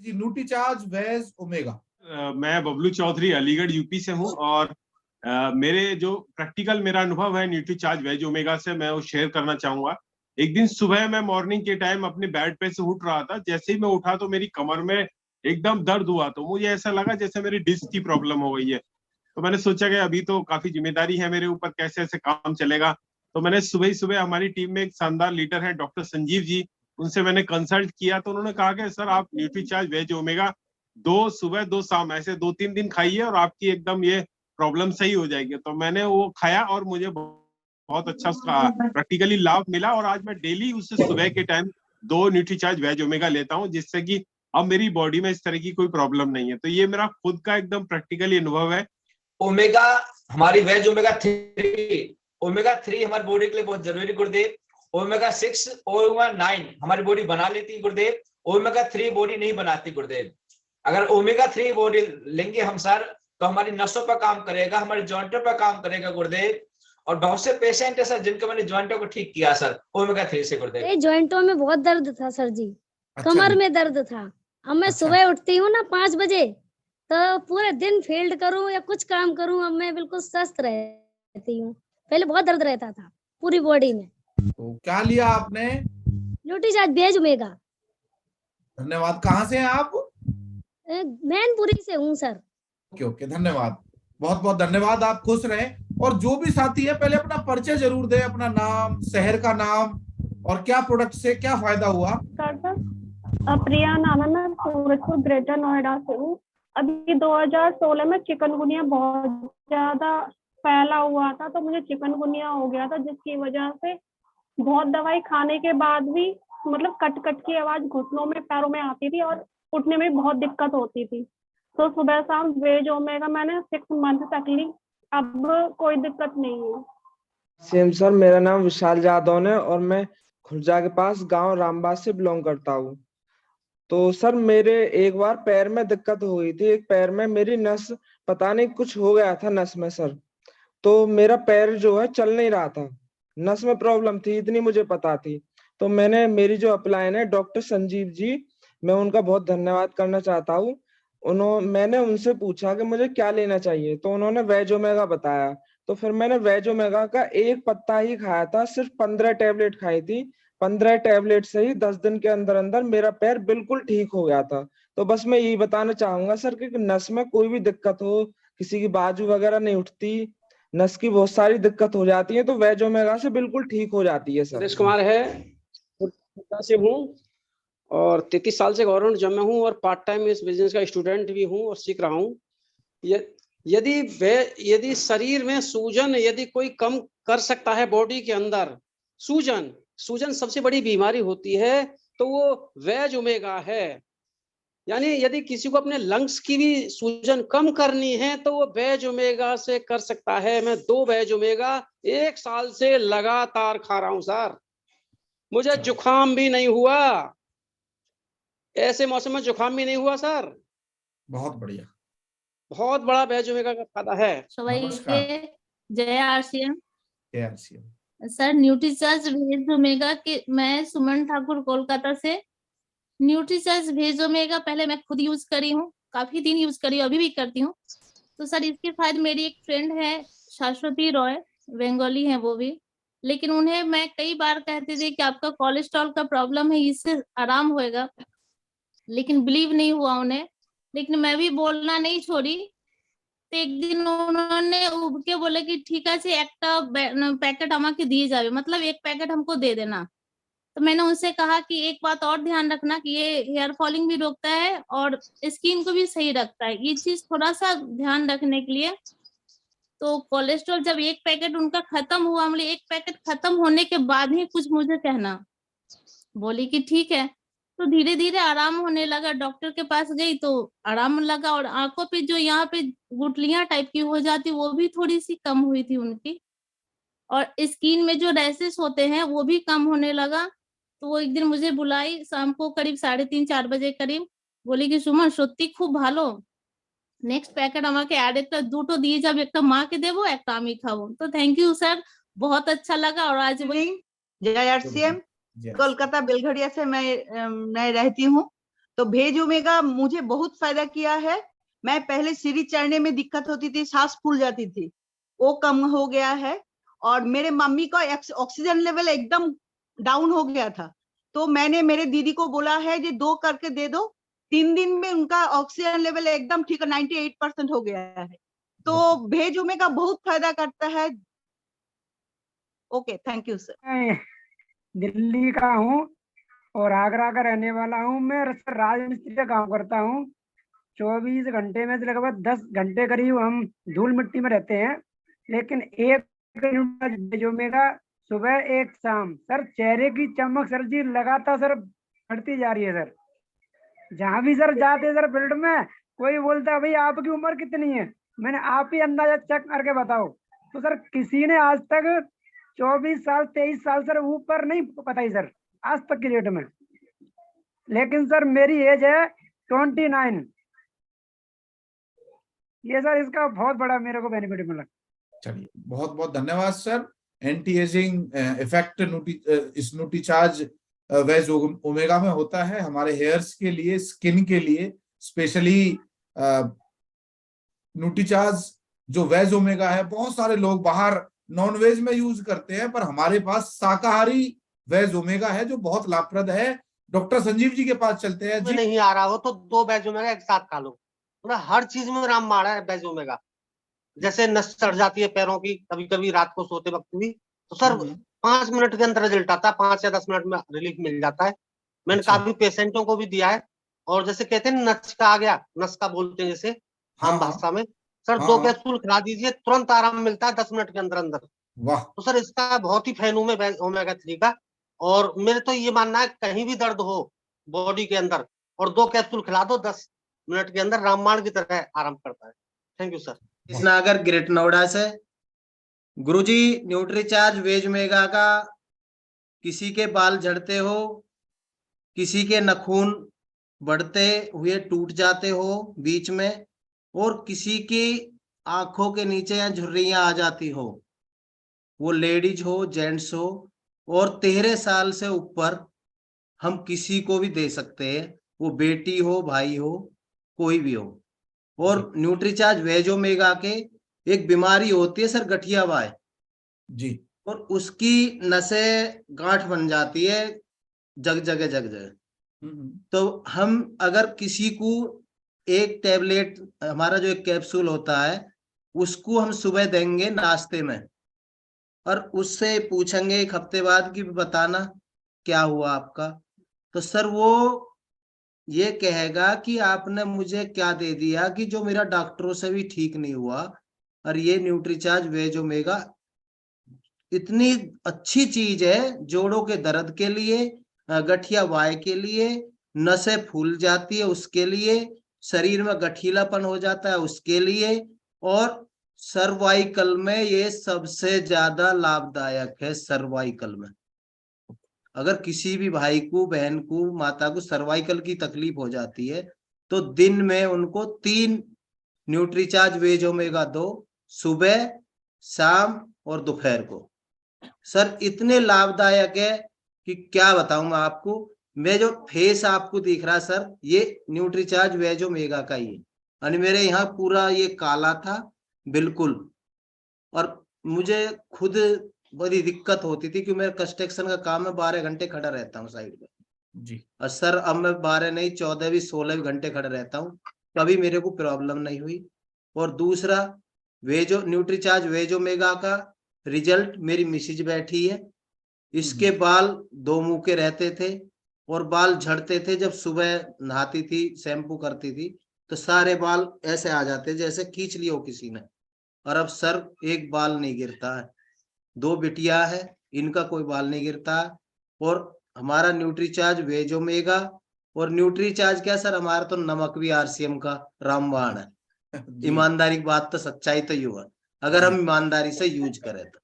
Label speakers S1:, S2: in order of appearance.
S1: जी Nutricharge veg omega.
S2: मैं Bablu Chaudhary Aligarh UP से हूँ और मेरे जो प्रैक्टिकल मेरा अनुभव है न्यूट्रीचार्ज वेज ओमेगा से मैं वो शेयर करना चाहूंगा। एक दिन सुबह मैं मॉर्निंग के टाइम अपने बेड पे से उठ रहा था, जैसे ही मैं उठा तो मेरी कमर में एकदम दर्द हुआ, तो मुझे ऐसा लगा जैसे मेरी डिस्क की प्रॉब्लम हो गई है। तो मैंने सोचा कि अभी तो काफी जिम्मेदारी है मेरे ऊपर, कैसे ऐसे काम चलेगा। तो मैंने सुबह ही सुबह, हमारी टीम में एक शानदार लीडर है डॉक्टर संजीव जी, उनसे मैंने कंसल्ट किया। तो उन्होंने कहा कि सर आप न्यूट्रीचार्ज वेज ओमेगा 2 सुबह 2 शाम ऐसे 2-3 दिन खाइए और आपकी एकदम ये प्रॉब्लम सही हो जाएगी। तो मैंने वो खाया और मुझे बहुत अच्छा उसका प्रैक्टिकली लाभ मिला और आज मैं डेली उससे सुबह के टाइम 2 न्यूट्रीचार्ज वेज ओमेगा लेता हूँ, जिससे कि अब मेरी बॉडी में इस तरह की कोई प्रॉब्लम नहीं है। तो ये मेरा खुद का एकदम प्रैक्टिकली अनुभव है।
S3: ओमेगा हमारी वेज ओमेगा 3 हमारी बॉडी के लिए बहुत जरूरी गुरुदेव। ओमेगा 6 ओमेगा 9 हमारी बॉडी बना लेती है गुरुदेव। ओमेगा 3 बॉडी नहीं बनाती गुरुदेव। अगर ओमेगा 3 बॉडी लेंगे हम सर, तो हमारी नसों पर काम करेगा, हमारे जॉइंटों पर काम करेगा गुरुदेव। और बहुत से पेशेंट है सर जिनके मैंने जॉइंटों को ठीक किया सर ओमेगा 3 से गुरुदेव।
S4: जॉइंटों में बहुत दर्द था सर जी, कमर में दर्द था। अब मैं सुबह उठती हूँ ना 5 बजे, तो पूरे दिन फील्ड करूँ या कुछ काम करूँ, अब मैं बिल्कुल स्वस्थ रहती हूँ। पहले बहुत दर्द रहता था पूरी बॉडी में।
S1: तो क्या लिया आपने?
S4: Nutricharge veg omega.
S1: धन्यवाद। कहाँ से हैं आप?
S4: मैनपुरी से हूँ सर।
S1: ओके ओके, धन्यवाद, बहुत बहुत धन्यवाद। आप खुश रहें। और जो भी साथी है पहले अपना परिचय जरूर दें, अपना नाम, शहर का नाम और क्या प्रोडक्ट से क्या फायदा हुआ।
S5: प्रिया नाम है, मैं सूरजपुर ग्रेटर नोएडा से हूँ। अभी 2016 में चिकनगुनिया बहुत ज्यादा फैला हुआ था, तो मुझे चिकनगुनिया हो गया था, जिसकी वजह से बहुत दवाई खाने के बाद भी मतलब कट कट की आवाज घुटनों में पैरों में आती थी और उठने में बहुत दिक्कत होती थी। तो सुबह शाम वेज ओमेगा मैंने 6 मंथ तक ली, अब कोई दिक्कत नहीं है।
S6: सेम सर, मेरा नाम विशाल यादव है और मैं खुर्जा के पास गांव रामबाग से बिलोंग करता हूँ। तो सर मेरे एक बार पैर में दिक्कत हो गई थी, एक पैर में मेरी नस, पता नहीं कुछ हो गया था नस में सर। तो मेरा पैर जो है चल नहीं रहा था, नस में प्रॉब्लम थी, इतनी मुझे पता थी। तो मैंने, मेरी जो अपलाइन है डॉक्टर संजीव जी, मैं उनका बहुत धन्यवाद करना चाहता हूँ। मैंने उनसे पूछा कि मुझे क्या लेना चाहिए, तो उन्होंने वेज ओमेगा बताया। तो फिर मैंने वेज ओमेगा का एक पत्ता ही खाया था, सिर्फ 15 टैबलेट खाई थी। 15 टैबलेट से ही 10 दिन के अंदर अंदर मेरा पैर बिल्कुल ठीक हो गया था। तो बस मैं यही बताना चाहूंगा सर कि नस में कोई भी दिक्कत हो, किसी की बाजू वगैरह नहीं उठती, नस की बहुत सारी दिक्कत हो जाती है, तो वेज ओमेगा से बिल्कुल ठीक हो जाती है सर।
S7: सुरेश कुमार है, से हूँ और 33 साल से गवर्नमेंट जॉब में हूँ और पार्ट टाइम इस बिजनेस का स्टूडेंट भी हूँ और सीख रहा हूँ। यदि शरीर में सूजन यदि कोई कम कर सकता है, बॉडी के अंदर सूजन सबसे बड़ी बीमारी होती है, तो वो वेज ओमेगा है। यानी यदि किसी को अपने लंग्स की भी सूजन कम करनी है तो वो वेज ओमेगा से कर सकता है। मैं 2 वेज ओमेगा 1 साल से लगातार खा रहा हूं सर, मुझे जुकाम भी नहीं हुआ, ऐसे मौसम में जुकाम भी नहीं हुआ सर।
S1: बहुत बढ़िया,
S7: बहुत बड़ा वेज ओमेगा का फायदा है।
S8: जय आरसीएम।
S1: जय RCM
S8: sir, Nutricharge veg omega के, मैं सुमन ठाकुर कोलकाता से। न्यूट्रीचार्ज वेज ओमेगा पहले मैं खुद यूज करी हूँ, काफी दिन यूज करी हूँ, अभी भी करती हूँ। तो सर इसके फायदे, मेरी एक फ्रेंड है शाश्वती रॉय, बंगाली है वो भी, लेकिन उन्हें मैं कई बार कहती थी कि आपका कोलेस्ट्रॉल का प्रॉब्लम है, इससे आराम होएगा, लेकिन बिलीव नहीं हुआ उन्हें। लेकिन मैं भी बोलना नहीं छोड़ी, तो एक दिन उन्होंने उब के बोले कि ठीक है एक पैकेट हमारे दिए जावे, मतलब 1 पैकेट हमको दे देना। तो मैंने उनसे कहा कि एक बात और ध्यान रखना कि ये हेयर फॉलिंग भी रोकता है और स्किन को भी सही रखता है, ये चीज थोड़ा सा ध्यान रखने के लिए। तो कोलेस्ट्रॉल जब 1 पैकेट उनका खत्म हुआ, मतलब 1 पैकेट खत्म होने के बाद ही कुछ मुझे कहना, बोली कि ठीक है। तो धीरे धीरे आराम होने लगा, डॉक्टर के पास गई तो आराम लगा, और आंखों पे जो यहाँ पे गुठलियां टाइप की हो जाती वो भी थोड़ी सी कम हुई थी उनकी, और स्किन में जो रैसेस होते हैं वो भी कम होने लगा। तो वो एक दिन मुझे बुलाई शाम को करीब 3:30-4 बजे करीब, बोली कि सुमन सত্যি খুব ভালো, নেক্সট প্যাকেট আমাকে আর একটা দুটো দিয়ে যাবে, একটা মাকে দেবো একটা আমি খাবো। তো थैंक यू सर, बहुत अच्छा लगा। और आज
S9: जय आरसीएम, कोलकाता बेलघड़िया से मैं रहती हूँ। तो भेज ओमेगा मुझे बहुत फायदा किया है। मैं पहले सीढ़ी चढ़ने में दिक्कत होती थी, सांस फूल जाती थी, वो कम हो गया है। और मेरे मम्मी का ऑक्सीजन लेवल एकदम डाउन हो गया था, तो मैंने मेरे दीदी को बोला है कि 2 करके दे दो। 3 दिन में उनका ऑक्सीजन लेवल एकदम ठीक है, 98% हो गया है। तो भेज ओमेगा बहुत फायदा करता है। Okay, thank you sir.
S10: मैं दिल्ली का हूँ और आगरा का रहने वाला हूँ। मैं राजमिस्त्री का काम करता हूँ। 24 घंटे में से लगभग 10 घंटे करीब हम धूल मिट्टी में रहते हैं, लेकिन एक भेज ओमेगा सुबह एक शाम सर, चेहरे की चमक सर जी लगातार सर बढ़ती जा रही है सर। जहां भी सर जाते सर फील्ड में, कोई बोलता है भाई आपकी उम्र कितनी है, मैंने आप ही अंदाजा चेक करके बताओ, तो सर किसी ने आज तक 24 साल 23 साल सर ऊपर नहीं बताई सर आज तक की डेट में। लेकिन सर मेरी एज है 29। ये सर इसका बहुत बड़ा मेरे को बेनिफिट मिला।
S1: चलिए, बहुत बहुत धन्यवाद सर। एंटी एजिंग इफेक्ट इस न्यूट्रीचार्ज वेज ओमेगा में होता है हमारे हेयर्स के लिए, स्किन के लिए। स्पेशली न्यूट्रीचार्ज जो वेज ओमेगा है, बहुत सारे लोग बाहर नॉन वेज में यूज करते हैं, पर हमारे पास शाकाहारी वेज ओमेगा है जो बहुत लाभप्रद है। डॉक्टर संजीव जी के पास चलते हैं जी।
S11: नहीं आ रहा हो तो 2 वेज ओमेगा एक साथ खा लो, पूरा हर चीज में रामबाण है वेज ओमेगा। जैसे नस चढ़ जाती है पैरों की, कभी कभी रात को सोते वक्त भी, तो सर 5 मिनट के अंदर रिजल्ट आता है, 5 या 10 मिनट में रिलीफ मिल जाता है। मैंने काफी पेशेंटों को भी दिया है। और जैसे कहते हैं नस का आ गया, नस का बोलते हैं जैसे आम भाषा में, सर 2 कैप्सूल खिला दीजिए, तुरंत आराम मिलता है 10 मिनट के अंदर अंदर।
S1: वाह।
S11: तो सर इसका बहुत ही फैन हूं मैं ओमेगा 3 का। और मेरे तो ये मानना है कहीं भी दर्द हो बॉडी के अंदर और 2 कैप्सूल खिला दो, 10 मिनट के अंदर रामबाण की तरह आराम करता है। Thank you sir.
S12: Krishnagar great Noida से। गुरुजी, न्यूट्रीचार्ज वेज ओमेगा का किसी के बाल झड़ते हो, किसी के नाखून बढ़ते हुए टूट जाते हो बीच में, और किसी की आंखों के नीचे या झुर्रियां आ जाती हो, वो लेडीज हो जेंट्स हो, और 13 साल से ऊपर हम किसी को भी दे सकते हैं, वो बेटी हो भाई हो कोई भी हो। और न्यूट्रीचार्ज वेज ओमेगा के एक बीमारी होती है सर गठियावाय
S1: जी,
S12: और उसकी नसें गांठ बन जाती है जग जगह। तो हम अगर किसी को एक टैबलेट, हमारा जो एक कैप्सूल होता है, उसको हम सुबह देंगे नाश्ते में, और उससे पूछेंगे 1 हफ्ते बाद कि बताना क्या हुआ आपका, तो सर वो ये कहेगा कि आपने मुझे क्या दे दिया कि जो मेरा डॉक्टरों से भी ठीक नहीं हुआ। और ये न्यूट्रीचार्ज वेज ओमेगा इतनी अच्छी चीज है जोड़ों के दर्द के लिए, गठिया वाय के लिए, नसें फूल जाती है उसके लिए, शरीर में गठीलापन हो जाता है उसके लिए, और सर्वाइकल में ये सबसे ज्यादा लाभदायक है। सर्वाइकल में अगर किसी भी भाई को, बहन को, माता को सर्वाइकल की तकलीफ हो जाती है, तो दिन में उनको 3 न्यूट्रीचार्ज वेज ओमेगा 2 सुबह, शाम और दोपहर को। सर इतने लाभदायक है कि क्या बताऊं मैं आपको। मैं जो फेस आपको दिख रहा सर, ये न्यूट्रीचार्ज वेज ओमेगा का ही है। यानी मेरे यहाँ पूरा ये काला था बिल्कुल, और मुझे खुद बड़ी दिक्कत होती थी कि मेरा कंस्ट्रक्शन का काम है, 12 घंटे खड़ा रहता हूँ साइड में
S1: जी।
S12: और सर अब मैं 12 नहीं 14 भी 16 भी घंटे खड़ा रहता हूँ, कभी मेरे को प्रॉब्लम नहीं हुई। और दूसरा न्यूट्रीचार्ज वेज ओमेगा का रिजल्ट, मेरी मिसेज बैठी है, इसके बाल 2 मुंह के रहते थे और बाल झड़ते थे। जब सुबह नहाती थी, शैम्पू करती थी, तो सारे बाल ऐसे आ जाते जैसे खींच लिया हो किसी ने, और अब सर एक बाल नहीं गिरता है। 2 बिटिया है, इनका कोई बाल नहीं गिरता। और हमारा न्यूट्रीचार्ज वेज ओमेगा, और न्यूट्रीचार्ज क्या सर, हमारा तो नमक भी RCM का रामबाण है। ईमानदारी की बात तो, सच्चाई तो यू है, अगर हम ईमानदारी से यूज करें तो।